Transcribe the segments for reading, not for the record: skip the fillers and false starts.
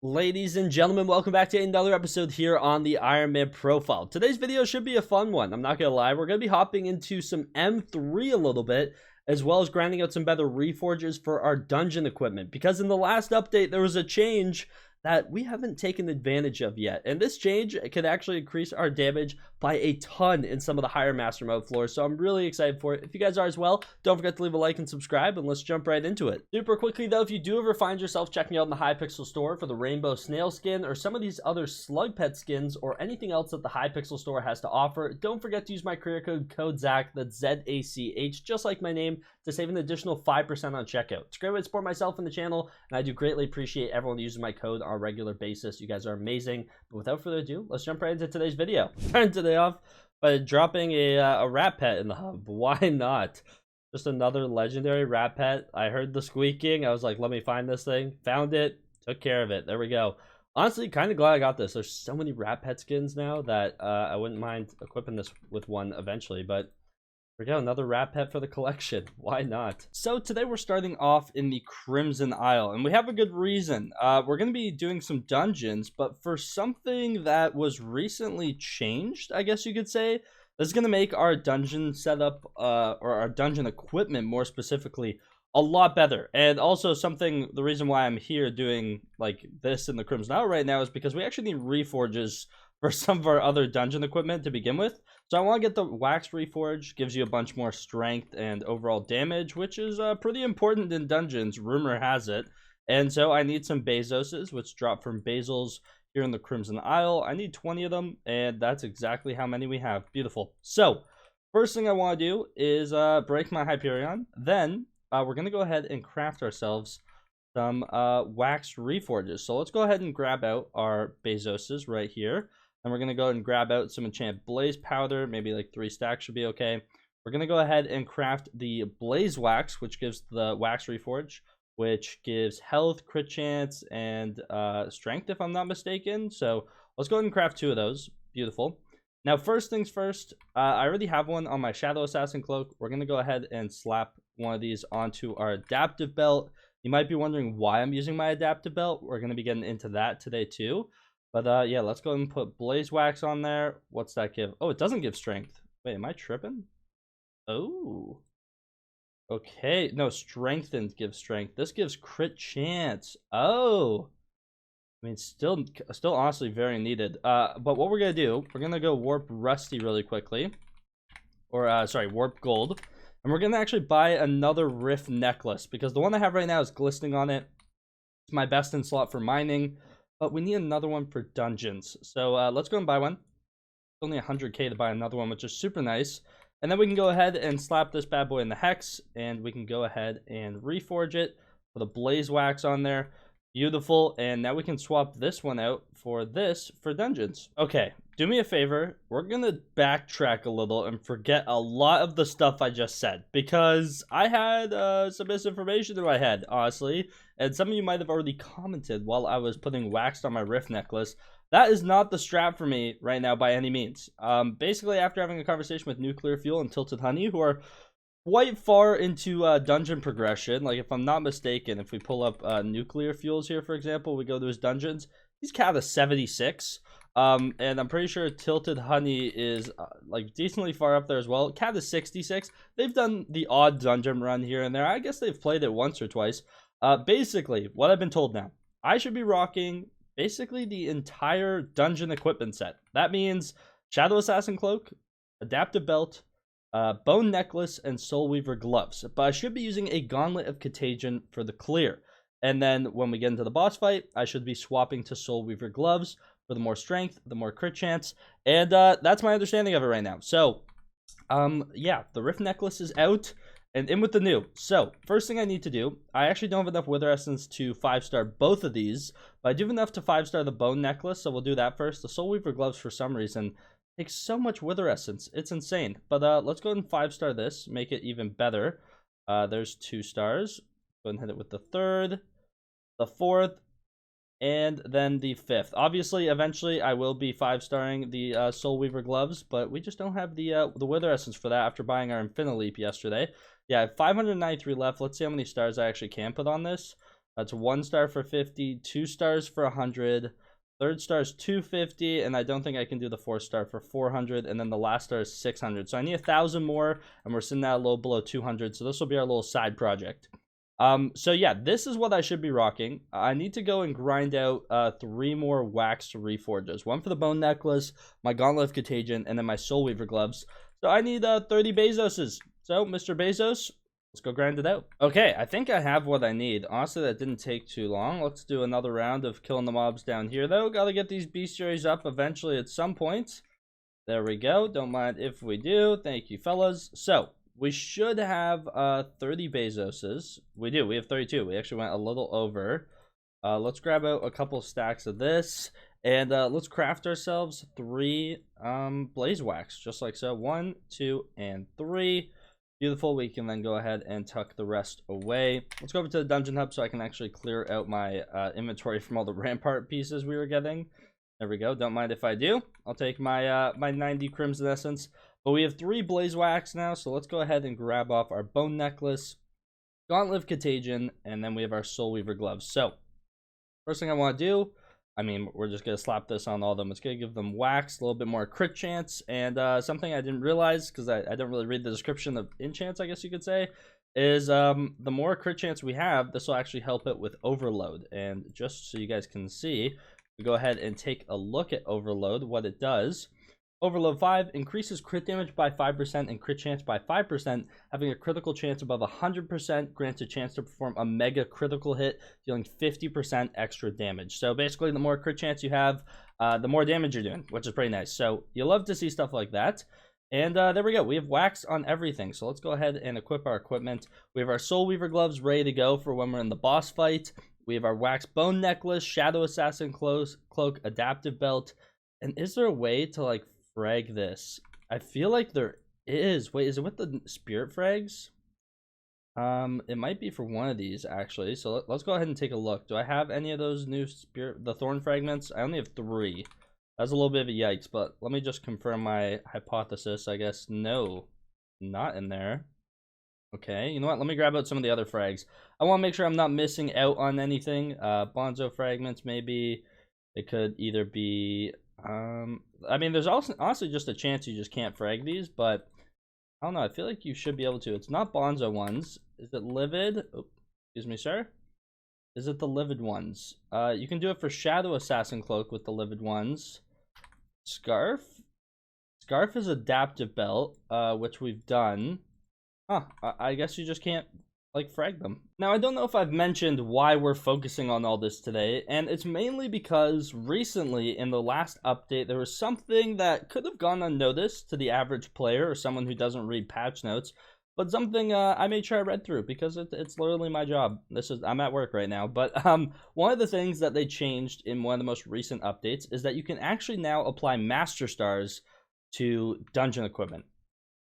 Ladies and gentlemen, welcome back to another episode here on the Ironman profile. Today's video should be a fun one. I'm not gonna lie. We're gonna be hopping into some M3 a little bit, as well as grinding out some better reforges for our dungeon equipment. Because in the last update, there was a change that we haven't taken advantage of yet. And this change could actually increase our damage by a ton in some of the higher master mode floors. So I'm really excited for it. If you guys are as well, don't forget to leave a like and subscribe, and let's jump right into it. Super quickly though, if you do ever find yourself checking out in the Hypixel store for the rainbow snail skin or some of these other slug pet skins or anything else that the Hypixel store has to offer, don't forget to use my career code Zach, that's ZACH, just like my name, to save an additional 5% on checkout. It's a great way to support myself and the channel, and I do greatly appreciate everyone using my code on a regular basis. You guys are amazing. But without further ado, let's jump right into today's video. Starting today off by dropping a rat pet in the hub. Why not? Just another legendary rat pet. I heard the squeaking. I was like, let me find this thing. Found it. Took care of it. There we go. Honestly, kind of glad I got this. There's so many rat pet skins now that I wouldn't mind equipping this with one eventually, but there we go, another rat pet for the collection. Why not? So today we're starting off in the Crimson Isle, and we have a good reason. We're going to be doing some dungeons, but for something that was recently changed, I guess you could say. This is going to make our dungeon setup, or our dungeon equipment more specifically, a lot better. And also something, the reason why I'm here doing like this in the Crimson Isle right now is because we actually need reforges for some of our other dungeon equipment to begin with. So I want to get the wax reforge, gives you a bunch more strength and overall damage, which is pretty important in dungeons, rumor has it. And so I need some Bezoses, which drop from Basils here in the Crimson Isle. I need 20 of them, and that's exactly how many we have. Beautiful. So first thing I want to do is break my Hyperion. Then we're going to go ahead and craft ourselves some wax reforges. So let's go ahead and grab out our Bezoses right here. And we're going to go ahead and grab out some enchant blaze powder. Maybe like 3 stacks should be okay. We're going to go ahead and craft the blaze wax, which gives the wax reforge, which gives health, crit chance, and strength, if I'm not mistaken. So let's go ahead and craft 2 of those. Beautiful. Now, first things first, I already have one on my Shadow Assassin cloak. We're going to go ahead and slap one of these onto our adaptive belt. You might be wondering why I'm using my adaptive belt. We're going to be getting into that today too. But yeah, let's go ahead and put blaze wax on there. What's that give? Oh, it doesn't give strength. Wait, am I tripping? Oh. Okay, no, strengthened gives strength. This gives crit chance. Oh. I mean, still honestly very needed. But what we're gonna do, we're gonna go warp Rusty really quickly. Or sorry, warp gold. And we're gonna actually buy another Rift necklace, because the one I have right now is glistening on it. It's my best in slot for mining. But we need another one for dungeons. So let's go and buy one. It's only 100k to buy another one, which is super nice. And then we can go ahead and slap this bad boy in the hex. And we can go ahead and reforge it. Put a blaze wax on there. Beautiful. And now we can swap this one out for this for dungeons. Okay, do me a favor. We're going to backtrack a little and forget a lot of the stuff I just said. Because I had some misinformation in my head, honestly. And some of you might have already commented while I was putting wax on my Rift necklace. That is not the strap for me right now by any means. Basically, after having a conversation with Nuclear Fuel and Tilted Honey, who are quite far into dungeon progression. Like, if I'm not mistaken, if we pull up Nuclear Fuels here, for example, we go to his dungeons, he's kind of 76. And I'm pretty sure Tilted Honey is like decently far up there as well. Cat is 66. They've done the odd dungeon run here and there. I guess they've played it once or twice. Basically, what I've been told now, I should be rocking basically the entire dungeon equipment set. That means Shadow Assassin cloak, adaptive belt, bone necklace, and soul weaver gloves. But I should be using a gauntlet of contagion for the clear. And then when we get into the boss fight, I should be swapping to soul weaver gloves for the more strength, the more crit chance. And that's my understanding of it right now. So yeah, the Rift necklace is out and in with the new. So first thing I need to do, I actually don't have enough wither essence to 5-star both of these, but I do have enough to 5-star the bone necklace, so we'll do that first. The soul weaver gloves, for some reason, takes so much wither essence. It's insane. But let's go ahead and 5-star this, make it even better. There's 2 stars. Go ahead and hit it with the 3rd, the 4th, and then the 5th. Obviously, eventually, I will be 5-starring the Soul Weaver gloves, but we just don't have the Wither Essence for that after buying our Infinite Leap yesterday. Yeah, I have 593 left. Let's see how many stars I actually can put on this. That's 1 star for 50, 2 stars for 100, third star is 250, and I don't think I can do the 4th star for 400, and then the last star is 600. So I need 1,000 more, and we're sitting at a little below 200, so this will be our little side project. So yeah, this is what I should be rocking. I need to go and grind out 3 more waxed reforges. 1 for the bone necklace, my gauntlet of contagion, and then my soul weaver gloves. So I need 30 Bezoses. So Mr. Bezos, let's go grind it out. Okay, I think I have what I need. Honestly, that didn't take too long. Let's do another round of killing the mobs down here, though. Gotta get these bestiaries up eventually at some point. There we go. Don't mind if we do. Thank you, fellas. So we should have 30 Bezoses. We do. We have 32. We actually went a little over. Let's grab out a couple stacks of this. And let's craft ourselves 3 blaze wax. Just like so. 1, 2, and 3. Beautiful. We can then go ahead and tuck the rest away. Let's go over to the dungeon hub so I can actually clear out my inventory from all the rampart pieces we were getting. There we go. Don't mind if I do. I'll take my my 90 crimson essence. But we have 3 blaze wax now, so let's go ahead and grab off our bone necklace, gauntlet of contagion, and then we have our soul weaver gloves. So first thing I want to do, I mean, we're just going to slap this on all of them. It's going to give them wax, a little bit more crit chance, and something I didn't realize, because I didn't really read the description of enchants, I guess you could say, is the more crit chance we have, this will actually help it with overload. And just so you guys can see, we go ahead and take a look at overload, what it does. Overload 5 increases crit damage by 5% and crit chance by 5%, having a critical chance above 100%, grants a chance to perform a mega critical hit, dealing 50% extra damage. So basically, the more crit chance you have, the more damage you're doing, which is pretty nice. So you love to see stuff like that. And there we go. We have wax on everything. So let's go ahead and equip our equipment. We have our soul weaver gloves ready to go for when we're in the boss fight. We have our wax bone necklace, shadow assassin cloak, adaptive belt. And is there a way to like frag this? I feel like there is. Wait, is it with the spirit frags? It might be for one of these actually. So let's go ahead and take a look. Do I have any of those new the thorn fragments? I only have 3. That's a little bit of a yikes, but let me just confirm my hypothesis. I guess no, not in there. Okay, you know what? Let me grab out some of the other frags. I want to make sure I'm not missing out on anything. Bonzo fragments, maybe. It could either be I mean, there's also honestly just a chance you just can't frag these, but I don't know. I feel like you should be able to. It's not Bonzo ones. Is it livid? Oh, excuse me, sir. Is it the livid ones? You can do it for shadow assassin cloak with the livid ones. Scarf. Scarf is adaptive belt, which we've done. Huh. I guess you just can't like frag them. Now, I don't know if I've mentioned why we're focusing on all this today, and it's mainly because recently in the last update there was something that could have gone unnoticed to the average player or someone who doesn't read patch notes, but something I made sure I read through because it's literally my job. I'm at work right now, but one of the things that they changed in one of the most recent updates is that you can actually now apply master stars to dungeon equipment.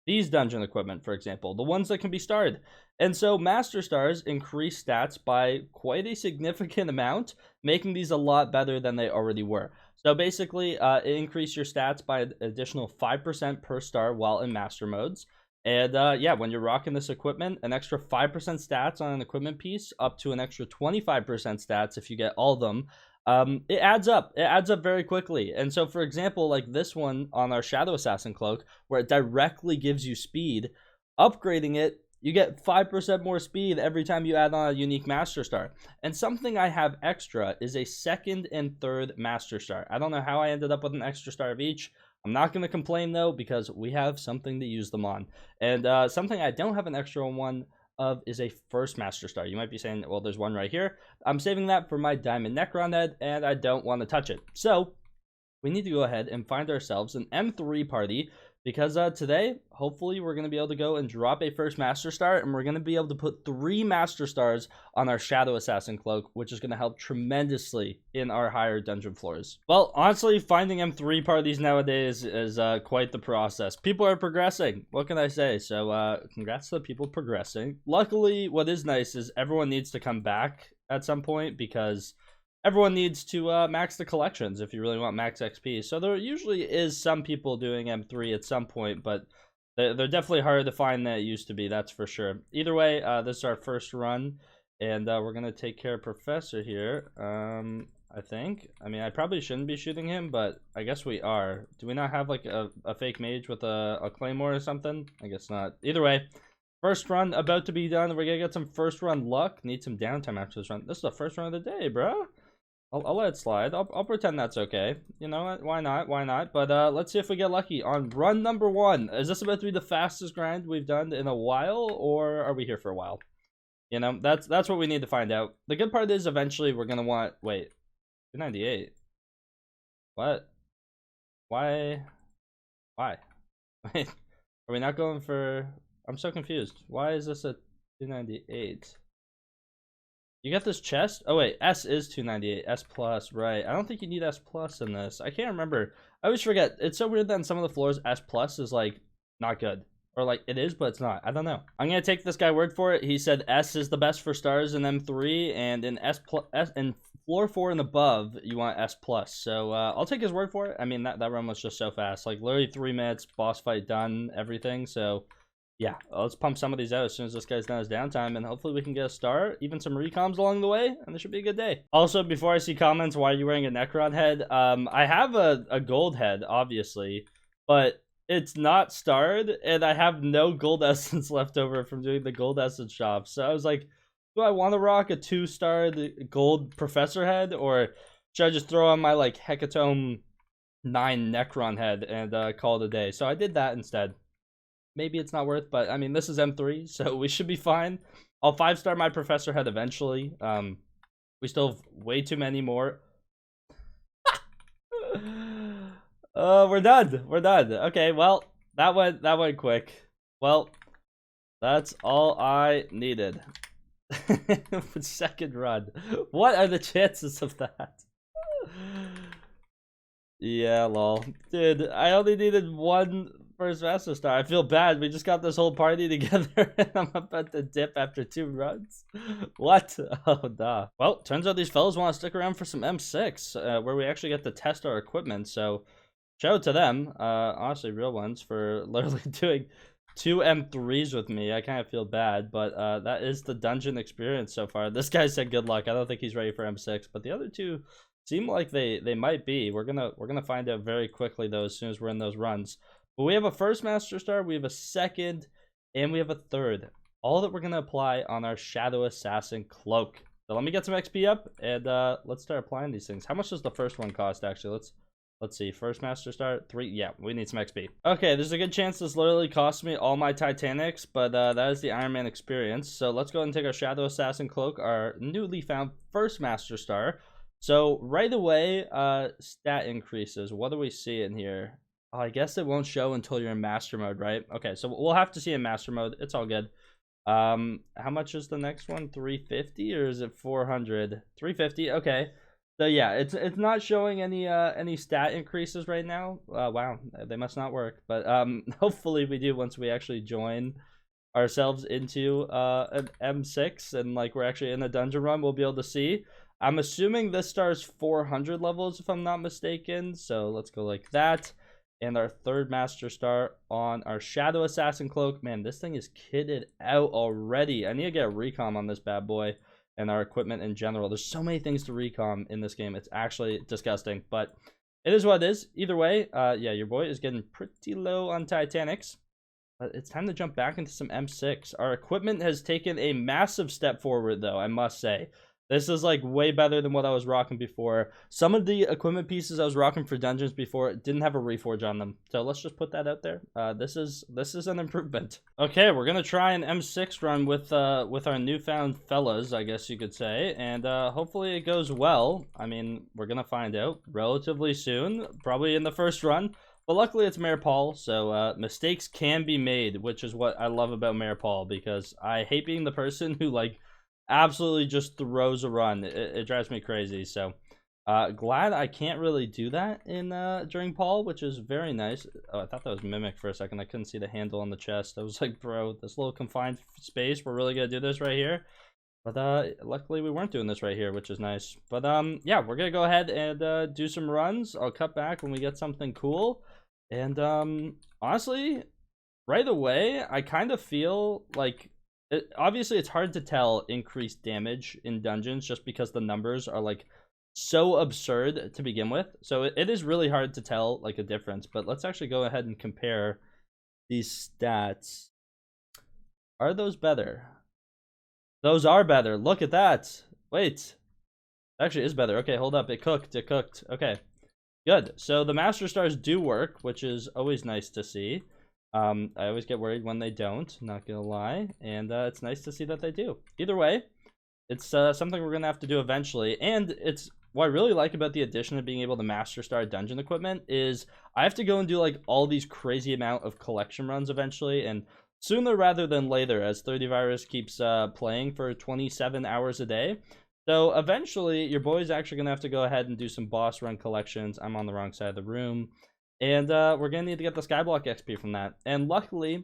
These dungeon equipment, for example, the ones that can be starred. And so master stars increase stats by quite a significant amount, making these a lot better than they already were. So basically, increase your stats by an additional 5% per star while in master modes. And yeah, when you're rocking this equipment, an extra 5% stats on an equipment piece, up to an extra 25% stats if you get all of them. It adds up. It adds up very quickly. And so, for example, like this one on our Shadow Assassin Cloak, where it directly gives you speed, upgrading it, you get 5% more speed every time you add on a unique Master Star. And something I have extra is a 2nd and 3rd Master Star. I don't know how I ended up with an extra star of each. I'm not going to complain, though, because we have something to use them on. And something I don't have an extra one of is a 1st Master Star. You might be saying, well, there's one right here. I'm saving that for my Diamond Necron head, and I don't want to touch it. So we need to go ahead and find ourselves an M3 party, because today, hopefully, we're going to be able to go and drop a 1st Master Star, and we're going to be able to put 3 Master Stars on our Shadow Assassin Cloak, which is going to help tremendously in our higher dungeon floors. Well, honestly, finding M3 parties nowadays is quite the process. People are progressing. What can I say? So, congrats to the people progressing. Luckily, what is nice is everyone needs to come back at some point, because everyone needs to max the collections if you really want max XP. So there usually is some people doing M3 at some point, but they're definitely harder to find than it used to be, that's for sure. Either way, this is our first run, And we're gonna take care of Professor here. I think. I mean, I probably shouldn't be shooting him, but I guess we are. Do we not have like a fake mage with a claymore or something? I guess not. Either way, first run about to be done. We're gonna get some first run luck. Need some downtime after this run. This is the first run of the day, bro. I'll let it slide. I'll pretend that's okay. You know what? Why not? Why not? But let's see if we get lucky on run number 1. Is this about to be the fastest grind we've done in a while, or are we here for a while? You know, that's what we need to find out. The good part is eventually we're gonna want. Wait, 298. What? Why? Why? Wait, are we not going for? I'm so confused. Why is this a 298? You got this chest? Oh wait, S is 298. S plus, right? I don't think you need S plus in this. I can't remember. I always forget. It's so weird that on some of the floors S plus is like not good. Or like it is, but it's not. I don't know. I'm gonna take this guy word for it. He said S is the best for stars in M3, and in and floor 4 and above, you want S plus. So I'll take his word for it. I mean that run was just so fast. Like literally 3 minutes, boss fight done, everything. So yeah, let's pump some of these out as soon as this guy's done his downtime, and hopefully we can get a star, even some recoms along the way, and it should be a good day. Also, before I see comments, why are you wearing a Necron head? I have a gold head, obviously, but it's not starred, and I have no gold essence left over from doing the gold essence shop. So I was like, do I want to rock a 2-starred gold professor head, or should I just throw on my like Hecatome 9 Necron head and call it a day? So I did that instead. Maybe it's not worth, but I mean, this is M3, so we should be fine. I'll 5-star my professor head eventually. We still have way too many more. We're done. We're done. Okay, well, that went quick. Well, that's all I needed. Second run. What are the chances of that? Yeah, lol. Dude, I only needed 1 first master star. I feel bad. We just got this whole party together and I'm about to dip after 2 runs. What? Oh, nah. Well, turns out these fellas want to stick around for some M6, where we actually get to test our equipment. So, shout out to them. Honestly, real ones for literally doing 2 M3s with me. I kind of feel bad, but that is the dungeon experience so far. This guy said good luck. I don't think he's ready for M6, but the other 2 seem like they might be. We're gonna find out very quickly though, as soon as we're in those runs. But we have a first master star, we have a second, and we have a third. All that we're gonna apply on our Shadow Assassin cloak. So let me get some XP up, and let's start applying these things. How much does the first one cost? Actually, let's see. First master star 3. Yeah, we need some XP. Okay, there's a good chance this literally cost me all my Titanics, but that is the Iron Man experience. So let's go ahead and take our Shadow Assassin cloak, our newly found first master star. So right away, stat increases. What do we see in here? Oh, I guess it won't show until you're in master mode, right? Okay, so we'll have to see in master mode. It's all good. How much is the next one? 350 or is it 400? 350. Okay. So yeah, it's not showing any stat increases right now. Wow, they must not work. But hopefully we do once we actually join ourselves into an M6 and like we're actually in a dungeon run. We'll be able to see. I'm assuming this star's 400 levels if I'm not mistaken. So let's go like that. And our third master star on our Shadow Assassin cloak. Man, this thing is kitted out already. I need to get a recom on this bad boy and our equipment in general. There's so many things to recom in this game. It's actually disgusting, but it is what it is. Either way, yeah, your boy is getting pretty low on Titanics. But it's time to jump back into some M6. Our equipment has taken a massive step forward, though, I must say. This is like way better than what I was rocking before. Some of the equipment pieces I was rocking for dungeons before didn't have a reforge on them. So let's just put that out there. This is an improvement. Okay, we're gonna try an M6 run with our newfound fellas, I guess you could say, and hopefully it goes well. I mean, we're gonna find out relatively soon, probably in the first run. But luckily it's Mayor Paul, so mistakes can be made, which is what I love about Mayor Paul, because I hate being the person who like absolutely just throws a run. It drives me crazy. So glad I can't really do that in during Paul, which is very nice. Oh, I thought that was Mimic for a second. I couldn't see the handle on the chest. I was like, bro, this little confined space, we're really gonna do this right here. But luckily we weren't doing this right here, which is nice. But yeah, we're gonna go ahead and do some runs. I'll cut back when we get something cool. And honestly, right away I kind of feel like Obviously, it's hard to tell increased damage in dungeons just because the numbers are like so absurd to begin with. So it is really hard to tell like a difference. But let's actually go ahead and compare these stats. Are those better? Those are better. Look at that. Wait. Actually, it is better. Okay, hold up. It cooked. It cooked. Okay. Good. So the Master Stars do work, which is always nice to see. I always get worried when they don't, not gonna lie. And it's nice to see that they do. Either way, it's something we're gonna have to do eventually. And it's what I really like about the addition of being able to Master Star dungeon equipment is I have to go and do like all these crazy amount of collection runs eventually. And sooner rather than later, as 30 Virus keeps playing for 27 hours a day. So eventually, your boy's actually going to have to go ahead and do some boss run collections. I'm on the wrong side of the room. And we're going to need to get the Skyblock XP from that. And luckily,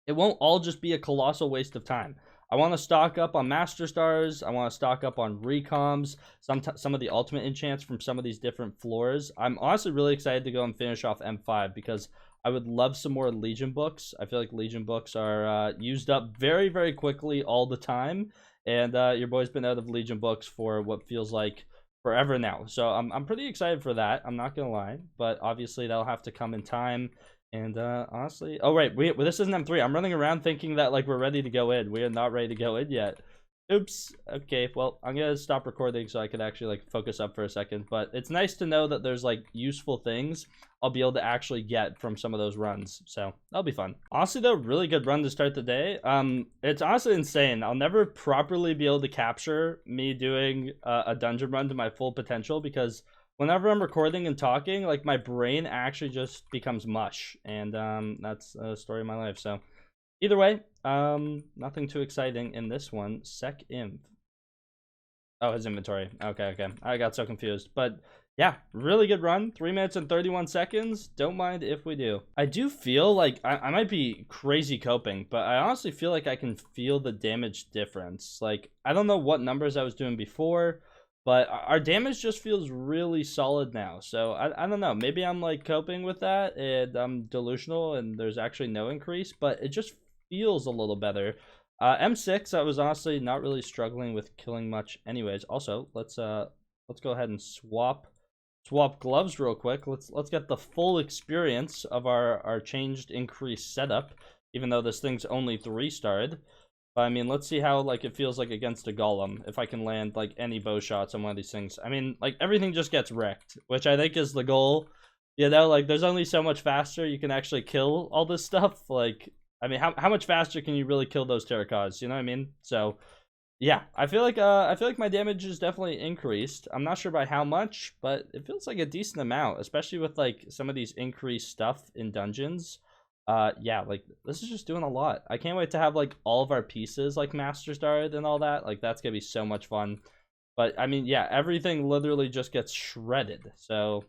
it won't all just be a colossal waste of time. I want to stock up on Master Stars. I want to stock up on Recoms. Some of the ultimate enchants from some of these different floors. I'm honestly really excited to go and finish off M5 because I would love some more Legion books. I feel like Legion books are used up very, very quickly all the time. And your boy's been out of Legion books for what feels like forever now. So I'm pretty excited for that. I'm not going to lie. But obviously, that'll have to come in time. And honestly... Oh, right. This isn't M3. I'm running around thinking that like we're ready to go in. We are not ready to go in yet. Oops. Okay, well, I'm going to stop recording so I can actually like focus up for a second. But it's nice to know that there's like useful things I'll be able to actually get from some of those runs. So that'll be fun. Honestly, though, really good run to start the day. It's honestly insane. I'll never properly be able to capture me doing a dungeon run to my full potential because whenever I'm recording and talking, like my brain actually just becomes mush. And that's a story of my life. So either way, nothing too exciting in this one. Sec.inv. Oh, his inventory. Okay. I got so confused. But yeah, really good run. 3 minutes and 31 seconds. Don't mind if we do. I do feel like I might be crazy coping, but I honestly feel like I can feel the damage difference. Like, I don't know what numbers I was doing before, but our damage just feels really solid now. So I don't know. Maybe I'm like coping with that and I'm delusional and there's actually no increase, but it just feels a little better. M6, I was honestly not really struggling with killing much anyways. Also, let's go ahead and swap gloves real quick. Let's get the full experience of our changed increased setup, even though this thing's only 3-starred. But I mean, let's see how like it feels like against a golem if I can land like any bow shots on one of these things. I mean, like everything just gets wrecked, which I think is the goal. You know, like there's only so much faster you can actually kill all this stuff. Like, I mean, how much faster can you really kill those Terracons? You know what I mean? So yeah, I feel like my damage is definitely increased. I'm not sure by how much, but it feels like a decent amount, especially with like some of these increased stuff in dungeons. Yeah, like this is just doing a lot. I can't wait to have like all of our pieces like master starred and all that. Like that's gonna be so much fun. But I mean, yeah, everything literally just gets shredded. So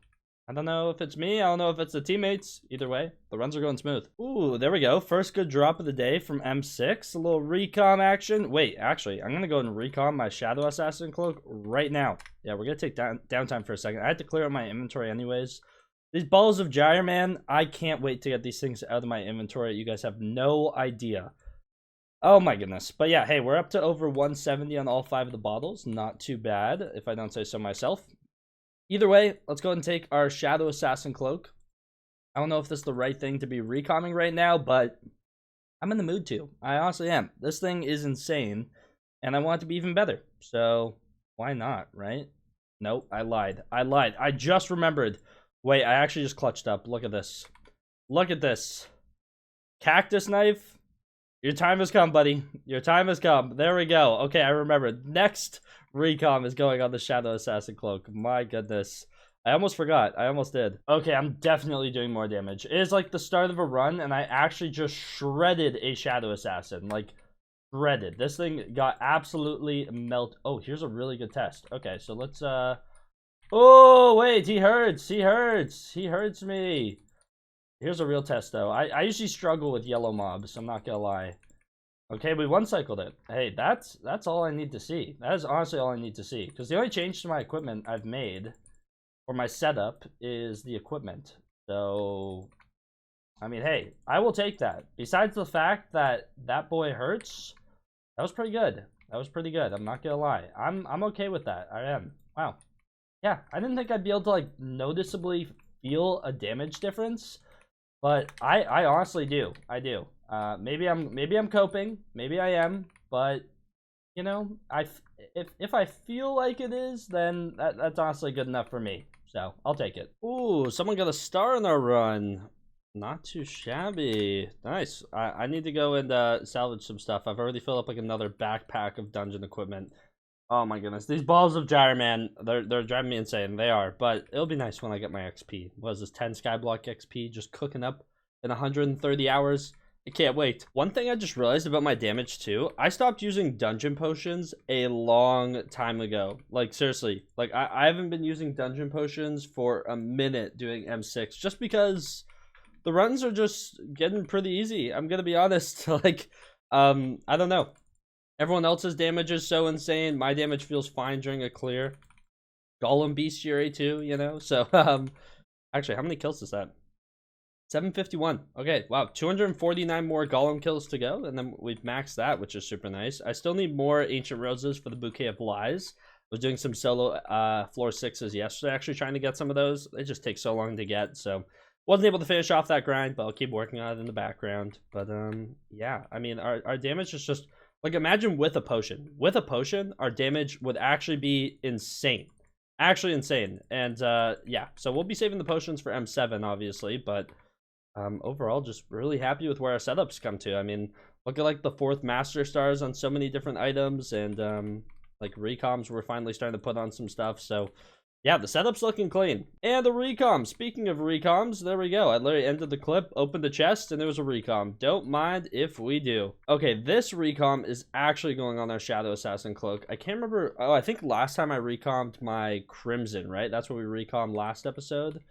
I don't know if it's me. I don't know if it's the teammates. Either way, the runs are going smooth. Ooh, there we go. First good drop of the day from M6. A little recom action. Wait, actually, I'm going to go and recom my Shadow Assassin cloak right now. Yeah, we're going to take downtime for a second. I had to clear out my inventory anyways. These balls of gyre, man, I can't wait to get these things out of my inventory. You guys have no idea. Oh my goodness. But yeah, hey, we're up to over 170 on all 5 of the bottles. Not too bad, if I don't say so myself. Either way, let's go ahead and take our Shadow Assassin cloak. I don't know if this is the right thing to be recomming right now, but I'm in the mood to. I honestly am. This thing is insane, and I want it to be even better. So, why not, right? Nope, I lied. I just remembered. Wait, I actually just clutched up. Look at this. Look at this. Cactus knife. Your time has come, buddy. Your time has come. There we go. Okay, I remembered. Next recom is going on the Shadow Assassin cloak. My goodness. I almost forgot. I almost did. Okay, I'm definitely doing more damage. It is like the start of a run, and I actually just shredded a Shadow Assassin. Like, shredded. This thing got absolutely melt. Oh, here's a really good test. Okay, so let's, Oh, wait, he hurts. He hurts. He hurts me. Here's a real test, though. I usually struggle with yellow mobs, I'm not gonna lie. Okay, we one-cycled it. Hey, that's all I need to see. That is honestly all I need to see. Because the only change to my equipment I've made for my setup is the equipment. So, I mean, hey, I will take that. Besides the fact that that boy hurts, That was pretty good. That was pretty good. I'm not gonna lie. I'm okay with that. I am. Wow. Yeah, I didn't think I'd be able to like noticeably feel a damage difference, but I honestly do. I do. Maybe I'm coping. Maybe I am, but you know, if I feel like it is, then that's honestly good enough for me. So I'll take it. Ooh, someone got a star in our run. Not too shabby. Nice. I need to go and salvage some stuff. I've already filled up like another backpack of dungeon equipment. Oh my goodness. These balls of gyre, man, they're driving me insane. They are. But it'll be nice when I get my XP. What is this, 10 Skyblock XP just cooking up in 130 hours? I can't wait. One thing I just realized about my damage too, I stopped using dungeon potions a long time ago. Like seriously, like I haven't been using dungeon potions for a minute doing M6 just because the runs are just getting pretty easy. I'm gonna be honest. Like, I don't know. Everyone else's damage is so insane. My damage feels fine during a clear. Golem bestiary too, you know. So, actually, how many kills is that? 751. Okay, wow. 249 more golem kills to go, and then we've maxed that, which is super nice. I still need more ancient roses for the bouquet of lies. I was doing some solo floor 6s yesterday, actually trying to get some of those. They just take so long to get, so wasn't able to finish off that grind, but I'll keep working on it in the background. But yeah, I mean, our damage is just like, imagine with a potion. With a potion, our damage would actually be insane. Actually insane. And yeah, so we'll be saving the potions for M7, obviously, but overall, just really happy with where our setups come to. I mean, look at like the 4th master stars on so many different items, and like recoms, we're finally starting to put on some stuff. So yeah, the setup's looking clean. And the recom. Speaking of recoms, there we go. I literally ended the clip, opened the chest, and there was a recom. Don't mind if we do. Okay, this recom is actually going on our Shadow Assassin cloak. I can't remember. Oh, I think last time I recommed my Crimson, right? That's what we recommed last episode.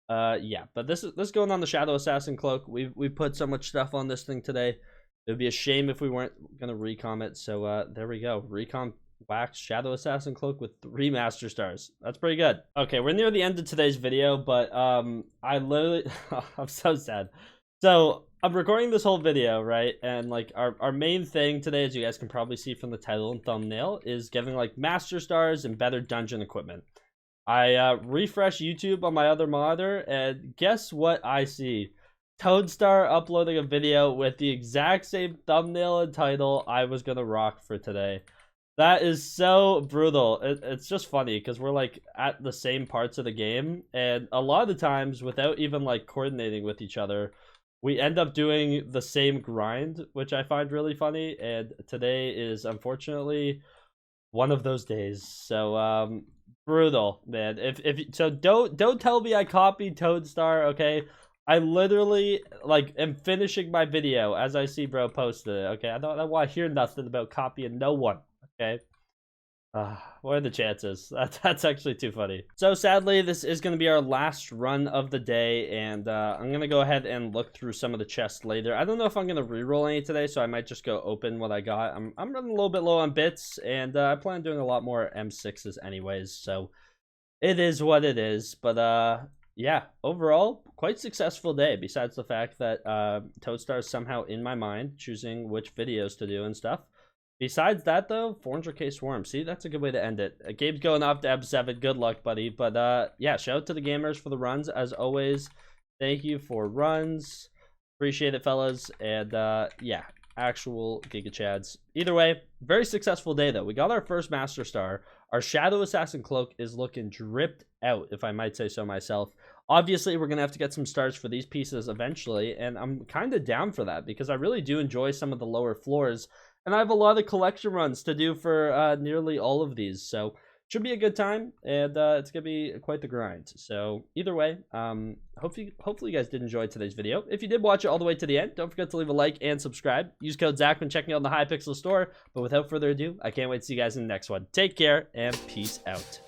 Yeah, but this is going on the Shadow Assassin cloak. We put so much stuff on this thing today. It would be a shame if we weren't gonna recom it. So there we go. Recom wax Shadow Assassin cloak with 3 master stars. That's pretty good. Okay, we're near the end of today's video, but I literally I'm so sad. So I'm recording this whole video, right? And like our main thing today, as you guys can probably see from the title and thumbnail, is getting like master stars and better dungeon equipment. I refresh YouTube on my other monitor, and guess what I see? Toadstar uploading a video with the exact same thumbnail and title I was gonna rock for today. That is so brutal. It's just funny because we're like at the same parts of the game, and a lot of the times without even like coordinating with each other, we end up doing the same grind, which I find really funny. And today is unfortunately one of those days. So brutal, man. If so, don't tell me I copied Toadstar, okay? I literally like am finishing my video as I see bro posted it. Okay, I don't want to hear nothing about copying no one. Okay. What are the chances? That's actually too funny. So sadly, this is going to be our last run of the day, and I'm going to go ahead and look through some of the chests later. I don't know if I'm going to reroll any today, so I might just go open what I got. I'm running a little bit low on bits, and I plan on doing a lot more M6s anyways, so it is what it is. But yeah, overall, quite successful day, besides the fact that Toadstar is somehow in my mind, choosing which videos to do and stuff. Besides that, though, 400k swarm. See, that's a good way to end it. Gabe's going off to Ep.7. Good luck, buddy. But yeah, shout out to the gamers for the runs. As always, thank you for runs. Appreciate it, fellas. And yeah, actual Giga Chads. Either way, very successful day, though. We got our first Master Star. Our Shadow Assassin cloak is looking dripped out, if I might say so myself. Obviously, we're going to have to get some stars for these pieces eventually, and I'm kind of down for that because I really do enjoy some of the lower floors. And I have a lot of collection runs to do for nearly all of these. So should be a good time, and it's going to be quite the grind. So either way, hopefully you guys did enjoy today's video. If you did watch it all the way to the end, don't forget to leave a like and subscribe. Use code Zach when checking out the Hypixel store. But without further ado, I can't wait to see you guys in the next one. Take care, and peace out.